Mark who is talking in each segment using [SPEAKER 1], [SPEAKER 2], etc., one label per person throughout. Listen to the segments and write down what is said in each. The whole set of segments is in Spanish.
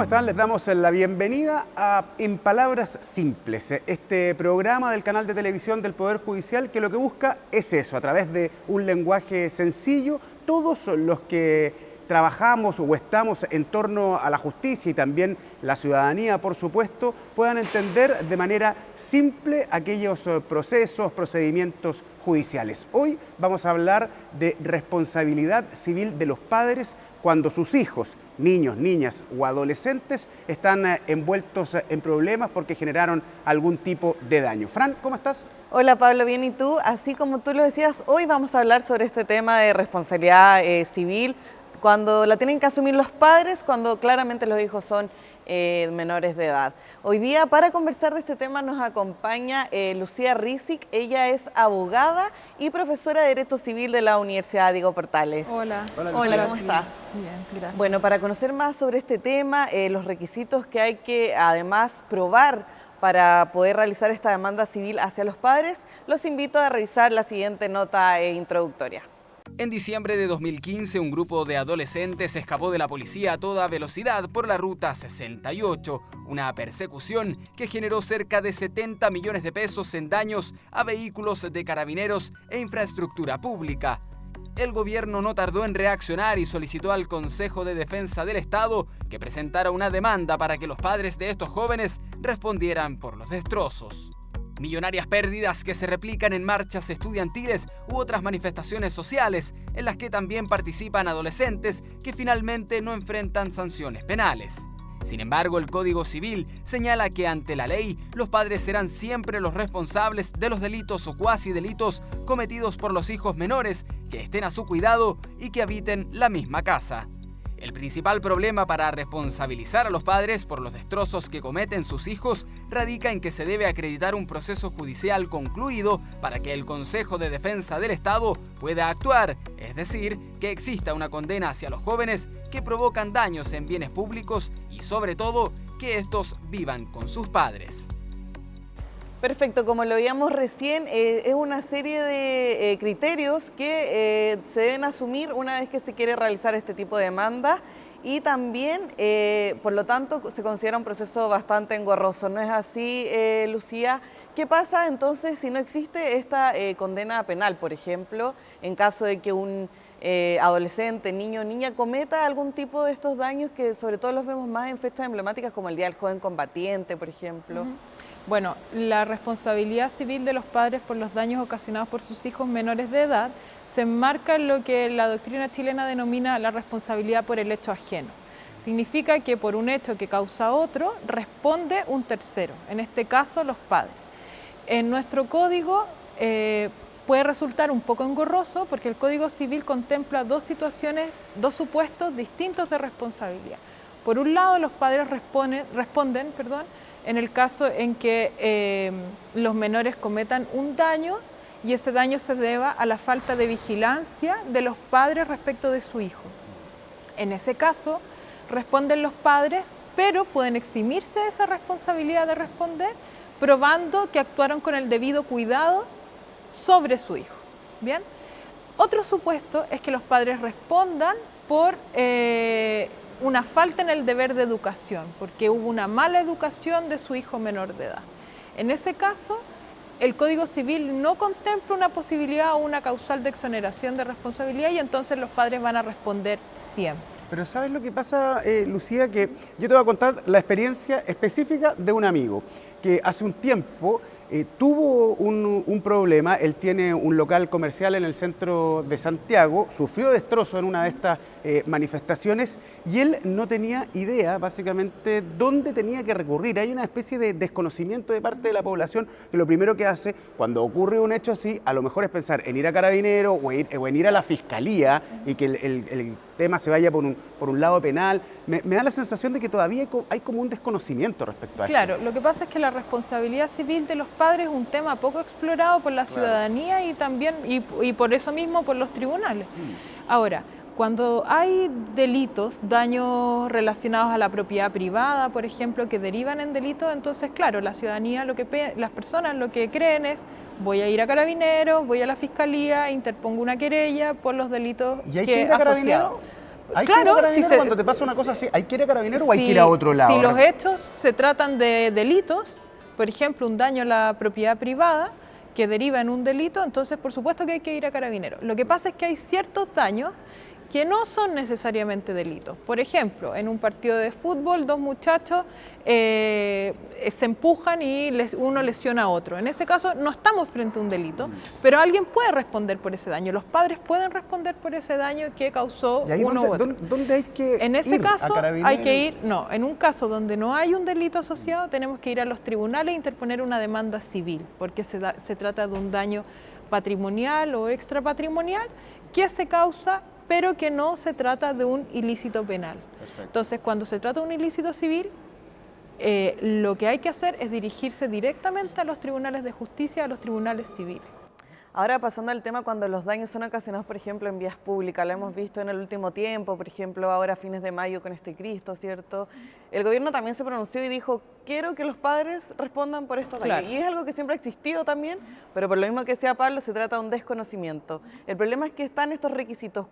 [SPEAKER 1] ¿Cómo están? Les damos la bienvenida a En Palabras Simples, este programa del canal de televisión del Poder Judicial que lo que busca es eso, a través de un lenguaje sencillo, todos los que trabajamos o estamos en torno a la justicia y también la ciudadanía, por supuesto, puedan entender de manera simple aquellos procesos, procedimientos judiciales. Hoy vamos a hablar de responsabilidad civil de los padres cuando sus hijos, niños, niñas o adolescentes están envueltos en problemas porque generaron algún tipo de daño. Fran, ¿cómo estás?
[SPEAKER 2] Hola Pablo, bien, ¿y tú? Así como tú lo decías, hoy vamos a hablar sobre este tema de responsabilidad civil, cuando la tienen que asumir los padres, cuando claramente los hijos son menores de edad. Hoy día, para conversar de este tema, nos acompaña Lucía Rizik. Ella es abogada y profesora de Derecho Civil de la Universidad Diego Portales.
[SPEAKER 3] Hola.
[SPEAKER 2] Hola, ¿cómo estás?
[SPEAKER 3] Bien, gracias.
[SPEAKER 2] Bueno, para conocer más sobre este tema, los requisitos que hay que además probar para poder realizar esta demanda civil hacia los padres, los invito a revisar la siguiente nota introductoria.
[SPEAKER 4] En diciembre de 2015, un grupo de adolescentes escapó de la policía a toda velocidad por la Ruta 68, una persecución que generó cerca de 70 millones de pesos en daños a vehículos de carabineros e infraestructura pública. El gobierno no tardó en reaccionar y solicitó al Consejo de Defensa del Estado que presentara una demanda para que los padres de estos jóvenes respondieran por los destrozos. Millonarias pérdidas que se replican en marchas estudiantiles u otras manifestaciones sociales en las que también participan adolescentes que finalmente no enfrentan sanciones penales. Sin embargo, el Código Civil señala que ante la ley los padres serán siempre los responsables de los delitos o cuasi delitos cometidos por los hijos menores que estén a su cuidado y que habiten la misma casa. El principal problema para responsabilizar a los padres por los destrozos que cometen sus hijos radica en que se debe acreditar un proceso judicial concluido para que el Consejo de Defensa del Estado pueda actuar, es decir, que exista una condena hacia los jóvenes que provocan daños en bienes públicos y sobre todo que estos vivan con sus padres.
[SPEAKER 2] Perfecto, como lo veíamos recién, es una serie de criterios que se deben asumir una vez que se quiere realizar este tipo de demanda y también, por lo tanto, se considera un proceso bastante engorroso. ¿No es así, Lucía? ¿Qué pasa entonces si no existe esta condena penal, por ejemplo, en caso de que un adolescente, niño o niña cometa algún tipo de estos daños que sobre todo los vemos más en fechas emblemáticas como el Día del Joven Combatiente, por ejemplo?
[SPEAKER 3] Bueno, la responsabilidad civil de los padres por los daños ocasionados por sus hijos menores de edad se enmarca en lo que la doctrina chilena denomina la responsabilidad por el hecho ajeno. Significa que por un hecho que causa otro, responde un tercero, en este caso los padres. En nuestro código puede resultar un poco engorroso porque el Código Civil contempla dos supuestos distintos de responsabilidad. Por un lado, los padres responden en el caso en que los menores cometan un daño y ese daño se deba a la falta de vigilancia de los padres respecto de su hijo. En ese caso, responden los padres, pero pueden eximirse de esa responsabilidad de responder, probando que actuaron con el debido cuidado sobre su hijo. ¿Bien? Otro supuesto es que los padres respondan por una falta en el deber de educación, porque hubo una mala educación de su hijo menor de edad. En ese caso, el Código Civil no contempla una posibilidad o una causal de exoneración de responsabilidad y entonces los padres van a responder siempre.
[SPEAKER 1] Pero ¿sabes lo que pasa, Lucía? Que yo te voy a contar la experiencia específica de un amigo que hace un tiempo tuvo un problema. Él tiene un local comercial en el centro de Santiago, sufrió destrozo en una de estas manifestaciones y él no tenía idea básicamente dónde tenía que recurrir. Hay una especie de desconocimiento de parte de la población que lo primero que hace cuando ocurre un hecho así, a lo mejor es pensar en ir a Carabineros o en ir a la Fiscalía y que el tema se vaya por un lado penal. Me da la sensación de que todavía hay como un desconocimiento respecto a esto.
[SPEAKER 3] Claro, lo que pasa es que la responsabilidad civil de los padres es un tema poco explorado por la ciudadanía y también, y por eso mismo por los tribunales. Ahora, cuando hay delitos, daños relacionados a la propiedad privada, por ejemplo, que derivan en delitos, entonces, claro, la ciudadanía, las personas lo que creen es voy a ir a Carabineros, voy a la Fiscalía, interpongo una querella por los delitos
[SPEAKER 1] ¿Y hay que ir a Carabineros? ¿Hay
[SPEAKER 3] claro,
[SPEAKER 1] que ir a Carabineros
[SPEAKER 3] si se-
[SPEAKER 1] cuando te pasa una cosa así? ¿Hay que ir a Carabineros o hay que
[SPEAKER 3] si-
[SPEAKER 1] ir a otro lado?
[SPEAKER 3] Si los hechos se tratan de delitos, por ejemplo, un daño a la propiedad privada que deriva en un delito, entonces por supuesto que hay que ir a Carabineros. Lo que pasa es que hay ciertos daños que no son necesariamente delitos. Por ejemplo, en un partido de fútbol, dos muchachos se empujan y uno lesiona a otro. En ese caso no estamos frente a un delito, pero alguien puede responder por ese daño. Los padres pueden responder por ese daño que causó
[SPEAKER 1] ¿Y ahí
[SPEAKER 3] uno u otro.
[SPEAKER 1] dónde hay que
[SPEAKER 3] En ese
[SPEAKER 1] ir? ¿A
[SPEAKER 3] caso
[SPEAKER 1] Carabineros?
[SPEAKER 3] hay que ir, no, en un caso donde no hay un delito asociado, tenemos que ir a los tribunales e interponer una demanda civil, porque se trata de un daño patrimonial o extrapatrimonial que se causa, pero que no se trata de un ilícito penal.
[SPEAKER 1] Perfecto.
[SPEAKER 3] Entonces, cuando se trata de un ilícito civil, lo que hay que hacer es dirigirse directamente a los tribunales de justicia, a los tribunales civiles.
[SPEAKER 2] Ahora pasando al tema cuando los daños son ocasionados, por ejemplo, en vías públicas, lo hemos visto en el último tiempo, por ejemplo, ahora a fines de mayo con este Cristo, ¿cierto? El gobierno también se pronunció y dijo, quiero que los padres respondan por estos daños.
[SPEAKER 3] Claro.
[SPEAKER 2] Y es algo que siempre ha existido también, pero por lo mismo que decía Pablo, se trata de un desconocimiento. El problema es que están estos requisitos.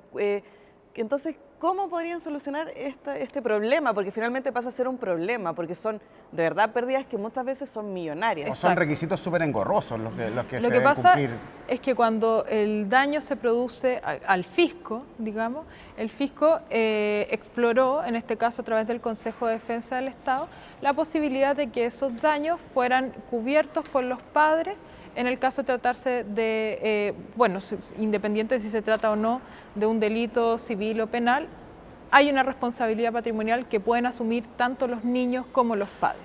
[SPEAKER 2] Entonces, ¿cómo podrían solucionar este problema? Porque finalmente pasa a ser un problema, porque son de verdad pérdidas que muchas veces son millonarias.
[SPEAKER 1] O son
[SPEAKER 3] Exacto.
[SPEAKER 1] requisitos súper engorrosos los que
[SPEAKER 3] Lo
[SPEAKER 1] se
[SPEAKER 3] que
[SPEAKER 1] deben
[SPEAKER 3] pasa
[SPEAKER 1] cumplir.
[SPEAKER 3] es que cuando el daño se produce al fisco, digamos, el fisco exploró, en este caso a través del Consejo de Defensa del Estado, la posibilidad de que esos daños fueran cubiertos por los padres en el caso de tratarse de, independiente de si se trata o no de un delito civil o penal, hay una responsabilidad patrimonial que pueden asumir tanto los niños como los padres.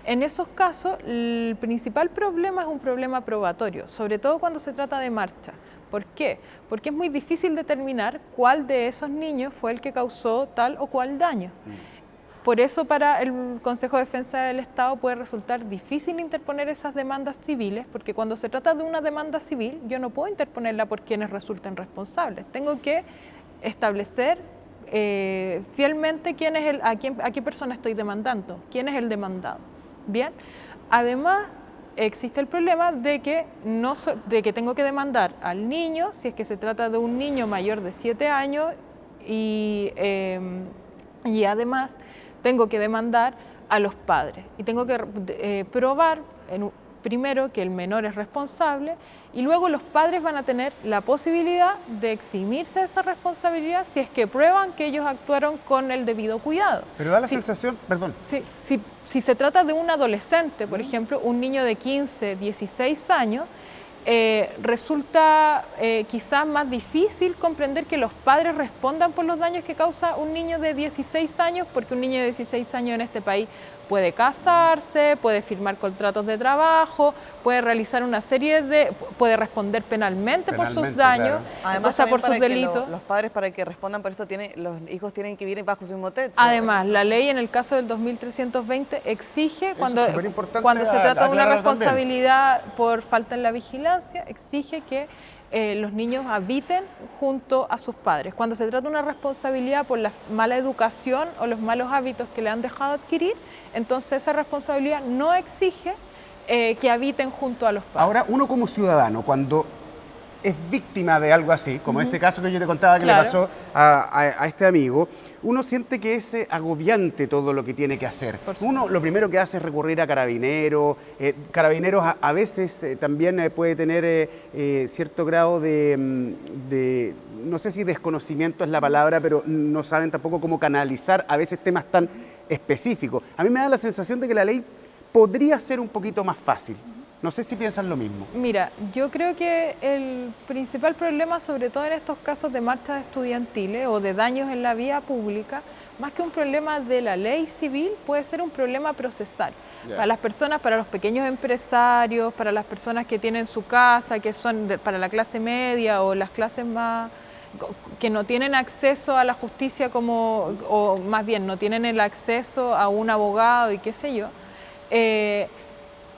[SPEAKER 3] En esos casos, el principal problema es un problema probatorio, sobre todo cuando se trata de marcha. ¿Por qué? Porque es muy difícil determinar cuál de esos niños fue el que causó tal o cual daño. Por eso para el Consejo de Defensa del Estado puede resultar difícil interponer esas demandas civiles, porque cuando se trata de una demanda civil, yo no puedo interponerla por quienes resulten responsables. Tengo que establecer fielmente a qué persona estoy demandando, quién es el demandado. Bien, además existe el problema de que tengo que demandar al niño, si es que se trata de un niño mayor de 7 años, y además tengo que demandar a los padres y tengo que probar primero que el menor es responsable y luego los padres van a tener la posibilidad de eximirse de esa responsabilidad si es que prueban que ellos actuaron con el debido cuidado.
[SPEAKER 1] Pero da la sensación, perdón.
[SPEAKER 3] Si se trata de un adolescente, por ejemplo, un niño de 15, 16 años, resulta quizás más difícil comprender que los padres respondan por los daños que causa un niño de 16 años, porque un niño de 16 años en este país puede casarse, puede firmar contratos de trabajo, puede realizar una puede responder penalmente por sus daños,
[SPEAKER 2] Además,
[SPEAKER 3] o sea, por sus
[SPEAKER 2] también para que
[SPEAKER 3] delitos.
[SPEAKER 2] los padres, para que respondan por esto, los hijos tienen que vivir bajo su mismo techo.
[SPEAKER 3] Además, la ley en el caso del 2320 exige, cuando
[SPEAKER 1] es superimportante
[SPEAKER 3] se trata de una
[SPEAKER 1] aclararlo
[SPEAKER 3] responsabilidad por falta en la vigilancia, exige que los niños habiten junto a sus padres. Cuando se trata de una responsabilidad por la mala educación o los malos hábitos que le han dejado adquirir, entonces esa responsabilidad no exige que habiten junto a los padres.
[SPEAKER 1] Ahora, uno como ciudadano, cuando es víctima de algo así, como este caso que yo te contaba que le pasó a este amigo, uno siente que es agobiante todo lo que tiene que hacer. Uno lo primero que hace es recurrir a Carabineros. Carabineros a veces también puede tener cierto grado de, no sé si desconocimiento es la palabra, pero no saben tampoco cómo canalizar a veces temas tan específicos. A mí me da la sensación de que la ley podría ser un poquito más fácil. No sé si piensan lo mismo.
[SPEAKER 3] Mira, yo creo que el principal problema, sobre todo en estos casos de marchas estudiantiles o de daños en la vía pública, más que un problema de la ley civil, puede ser un problema procesal. Para las personas, para los pequeños empresarios, para las personas que tienen su casa, que son para la clase media o las clases más que no tienen acceso a la justicia o más bien no tienen el acceso a un abogado y qué sé yo,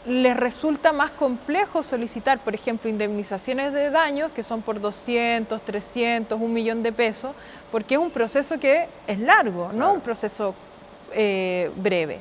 [SPEAKER 3] les resulta más complejo solicitar, por ejemplo, indemnizaciones de daños que son por 200, 300, 1 millón de pesos, porque es un proceso que es largo, no un proceso breve.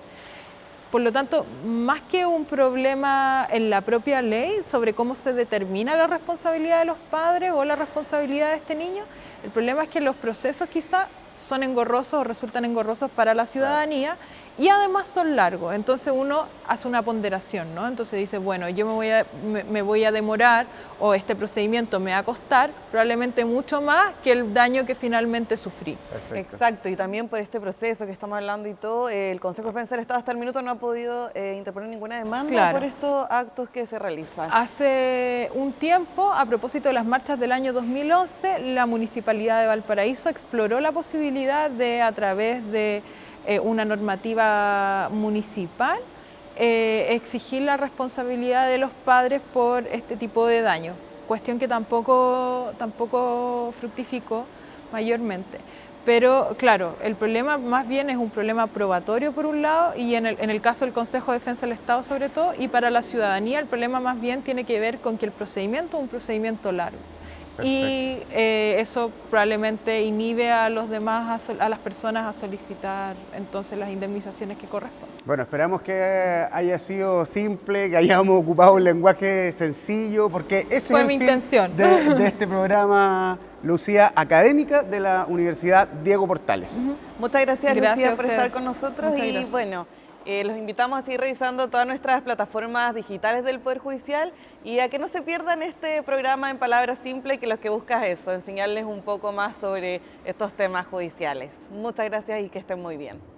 [SPEAKER 3] Por lo tanto, más que un problema en la propia ley sobre cómo se determina la responsabilidad de los padres o la responsabilidad de este niño, el problema es que los procesos quizás son engorrosos o resultan engorrosos para la ciudadanía y además son largos. Entonces uno hace una ponderación, ¿no? Entonces dice, bueno, yo me voy a demorar o este procedimiento me va a costar probablemente mucho más que el daño que finalmente sufrí.
[SPEAKER 1] Perfecto.
[SPEAKER 2] Exacto, y también por este proceso que estamos hablando y todo, el Consejo de Defensa del Estado hasta el minuto no ha podido interponer ninguna demanda
[SPEAKER 3] Claro.
[SPEAKER 2] por estos actos que se realizan.
[SPEAKER 3] Hace un tiempo, a propósito de las marchas del año 2011, la Municipalidad de Valparaíso exploró la posibilidad de, a través de una normativa municipal, exigir la responsabilidad de los padres por este tipo de daño, cuestión que tampoco fructificó mayormente. Pero claro, el problema más bien es un problema probatorio por un lado y en el caso del Consejo de Defensa del Estado sobre todo, y para la ciudadanía el problema más bien tiene que ver con que el procedimiento es un procedimiento largo.
[SPEAKER 1] Perfecto.
[SPEAKER 3] Y eso probablemente inhibe a los demás, a las personas a solicitar entonces las indemnizaciones que corresponden.
[SPEAKER 1] Bueno, esperamos que haya sido simple, que hayamos ocupado un lenguaje sencillo, porque ese
[SPEAKER 3] Fue
[SPEAKER 1] es el
[SPEAKER 3] mi
[SPEAKER 1] fin
[SPEAKER 3] intención.
[SPEAKER 1] de este programa, Lucía, académica de la Universidad Diego Portales.
[SPEAKER 2] Muchas gracias,
[SPEAKER 3] Gracias
[SPEAKER 2] Lucía,
[SPEAKER 3] a
[SPEAKER 2] por
[SPEAKER 3] ustedes.
[SPEAKER 2] estar con nosotros.
[SPEAKER 3] Muchas
[SPEAKER 2] Y
[SPEAKER 3] gracias.
[SPEAKER 2] bueno, los invitamos a seguir revisando todas nuestras plataformas digitales del Poder Judicial y a que no se pierdan este programa en palabras simples, que lo que busca es eso, enseñarles un poco más sobre estos temas judiciales. Muchas gracias y que estén muy bien.